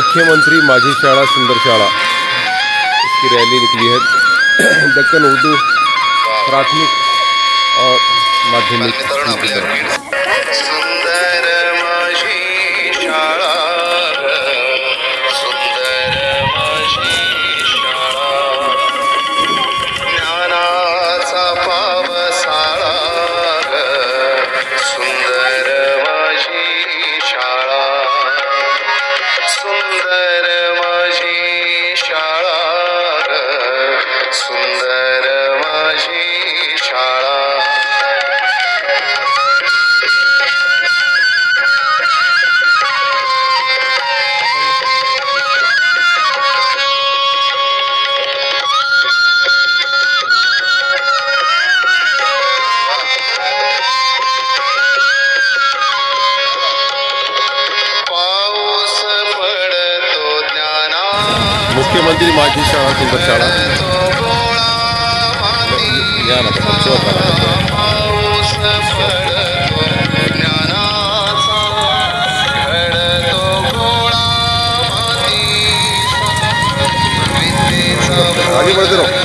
मुख्यमंत्री माझी शाळा सुंदर शाला इसकी रैली निकली है दक्कन उर्दू प्राथमिक और माध्यमिक स्कूल की तरफ। सुंदर माझी शाळा सुंदर माझी शाळा ज्ञानाचा पावसाळा सुंदर माझी शाळा सुंदर माझी शाळा सुंदर माझी शाळा। मुख्यमंत्री माझी शाळा सुंदर शाळा या ना आगे बढ़ते रहो।